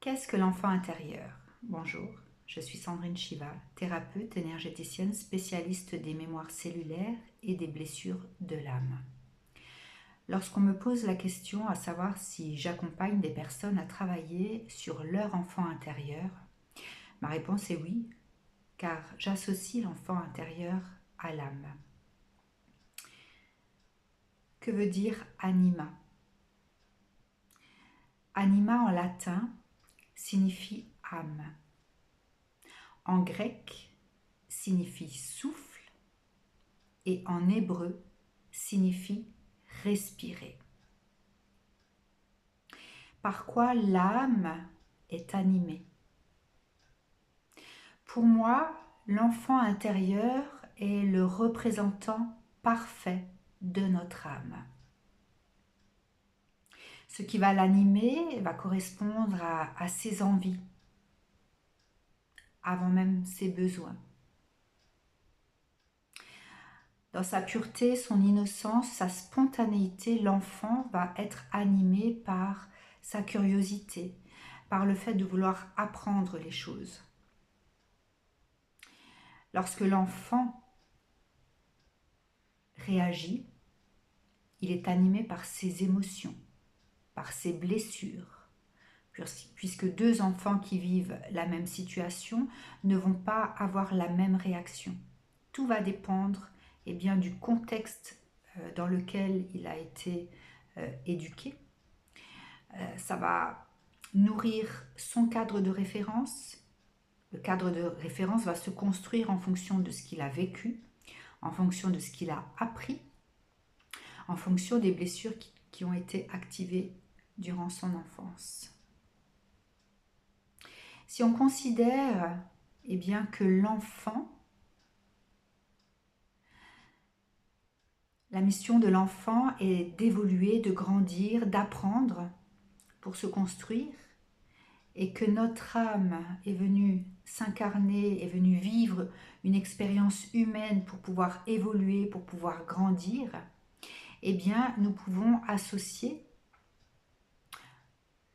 Qu'est-ce que l'enfant intérieur? Bonjour, je suis Sandrine Shiva, thérapeute énergéticienne spécialiste des mémoires cellulaires et des blessures de l'âme. Lorsqu'on me pose la question à savoir si j'accompagne des personnes à travailler sur leur enfant intérieur, ma réponse est oui, car j'associe l'enfant intérieur à l'âme. Que veut dire anima? Anima en latin signifie âme. En grec signifie souffle et en hébreu signifie respirer. Par quoi l'âme est animée? Pour moi, l'enfant intérieur est le représentant parfait de notre âme. Ce qui va l'animer va correspondre à ses envies, avant même ses besoins. Dans sa pureté, son innocence, sa spontanéité, l'enfant va être animé par sa curiosité, par le fait de vouloir apprendre les choses. Lorsque l'enfant réagit, il est animé par ses émotions, par ses blessures, puisque deux enfants qui vivent la même situation ne vont pas avoir la même réaction. Tout va dépendre du contexte dans lequel il a été éduqué. Ça va nourrir son cadre de référence. Le cadre de référence va se construire en fonction de ce qu'il a vécu, en fonction de ce qu'il a appris, en fonction des blessures qui ont été activées durant son enfance. Si on considère que l'enfant, la mission de l'enfant est d'évoluer, de grandir, d'apprendre pour se construire, et que notre âme est venue s'incarner, est venue vivre une expérience humaine pour pouvoir évoluer, pour pouvoir grandir, nous pouvons associer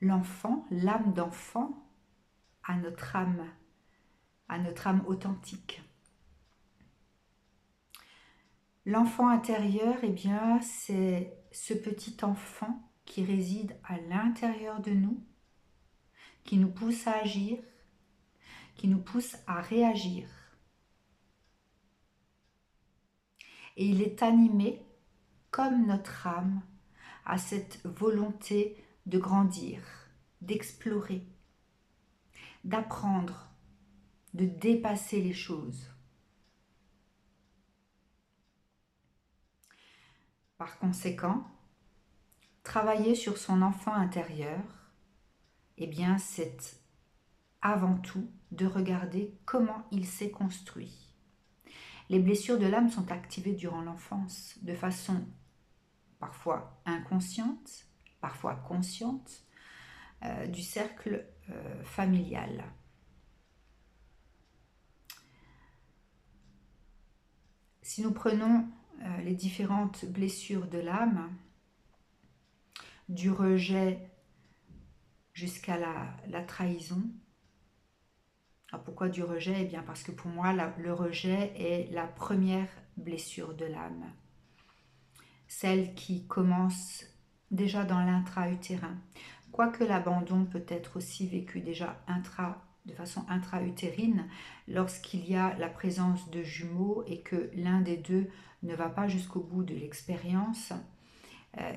l'enfant, l'âme d'enfant, à notre âme authentique. L'enfant intérieur, c'est ce petit enfant qui réside à l'intérieur de nous, qui nous pousse à agir, qui nous pousse à réagir. Et il est animé, comme notre âme, à cette volonté de grandir, d'explorer, d'apprendre, de dépasser les choses. Par conséquent, travailler sur son enfant intérieur, c'est avant tout de regarder comment il s'est construit. Les blessures de l'âme sont activées durant l'enfance de façon parfois inconsciente, parfois consciente, du cercle familial. Si nous prenons les différentes blessures de l'âme, du rejet jusqu'à la trahison. Alors pourquoi du rejet? Parce que pour moi, le rejet est la première blessure de l'âme. Celle qui commence déjà dans l'intra-utérin. Quoique l'abandon peut être aussi vécu déjà de façon intra-utérine lorsqu'il y a la présence de jumeaux et que l'un des deux ne va pas jusqu'au bout de l'expérience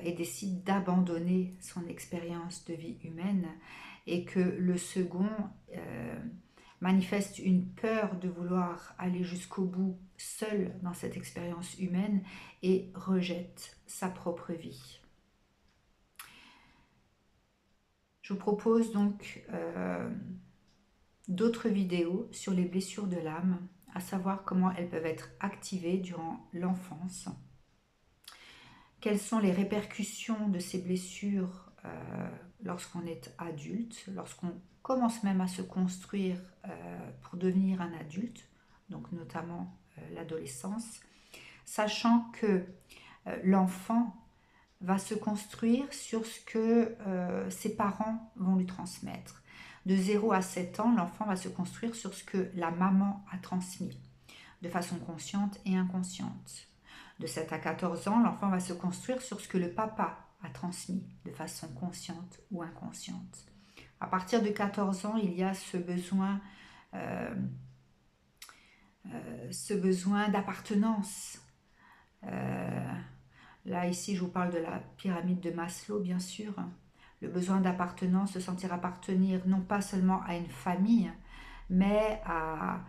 et décide d'abandonner son expérience de vie humaine et que le second manifeste une peur de vouloir aller jusqu'au bout seul dans cette expérience humaine et rejette sa propre vie. Je vous propose donc d'autres vidéos sur les blessures de l'âme, à savoir comment elles peuvent être activées durant l'enfance. Quelles sont les répercussions de ces blessures lorsqu'on est adulte, lorsqu'on commence même à se construire pour devenir un adulte, donc notamment l'adolescence, sachant que l'enfant va se construire sur ce que ses parents vont lui transmettre. De 0 à 7 ans, l'enfant va se construire sur ce que la maman a transmis, de façon consciente et inconsciente. De 7 à 14 ans, l'enfant va se construire sur ce que le papa a transmis, de façon consciente ou inconsciente. À partir de 14 ans, il y a ce besoin d'appartenance. Là, ici, je vous parle de la pyramide de Maslow, bien sûr. Le besoin d'appartenance, de sentir appartenir non pas seulement à une famille, mais à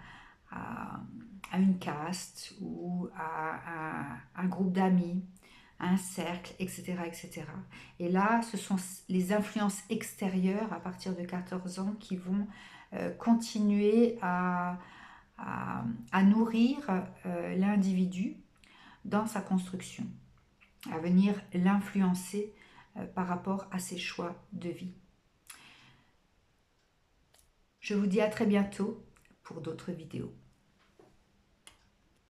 une caste ou à un groupe d'amis, un cercle, etc., etc. Et là, ce sont les influences extérieures à partir de 14 ans qui vont continuer à nourrir l'individu dans sa construction, à venir l'influencer par rapport à ses choix de vie. Je vous dis à très bientôt pour d'autres vidéos.